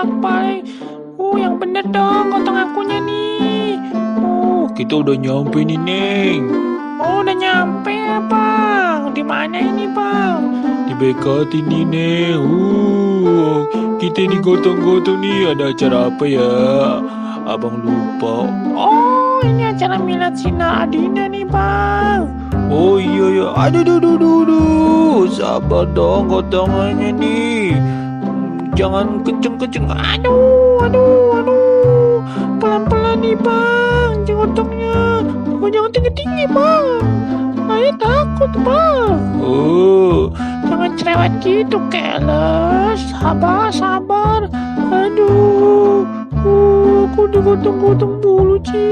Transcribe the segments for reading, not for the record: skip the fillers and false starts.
bolak-balik. Yang bener dong, gotong akunya nih. Kita udah nyampe nih, Neng. Udah nyampe ya, Bang. Di mana ini, Bang? Di BKT nih, Neng. Kita digotong-gotong nih. Ada acara apa ya? Abang lupa. Oh, ini acara milad Sina Adina nih, Bang. Oh iya ya. Aduh. Sabar dong gotongannya nih. Jangan kenceng-kenceng. Aduh. Pelan-pelan nih, Bang. Gotongnya. Jangan tinggi-tinggi, Bang. Saya takut, Bang. Jangan cerewet gitu, keles. Sabar. Aduh. Aku digotong-gotong mulu, Ci.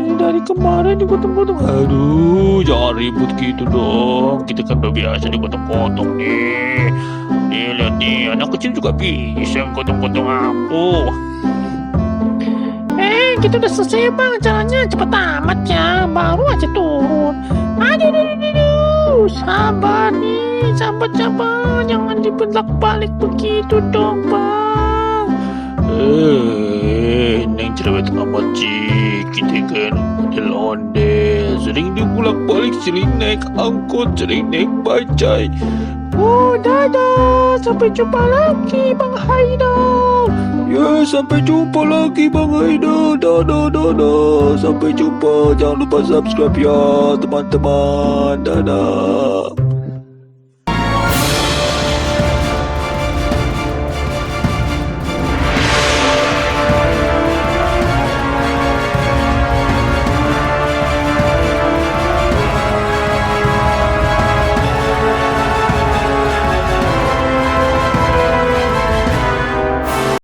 Ini dari kemarin digotong-gotong. Aduh, jangan ribut gitu dong. Kita kan udah biasa digotong-gotong nih. Nih, lihat nih, anak kecil juga bisa gotong-gotong aku. Kita udah selesai, Bang. Acaranya cepet amat ya. Baru aja turun. Aduh. Sabar nih. Sabar. Jangan dibelak-balik begitu dong, Bang. Neng cerewet amat sih. Kita kan ondel-ondel. Sering dibulak-balik, sering naik angkot, sering naik bajai. Dadah. Sampai jumpa lagi, Bang Haidar. Ya, sampai jumpa lagi Bang Haidar. Dadah. Sampai jumpa. Jangan lupa subscribe ya teman-teman. Dadah.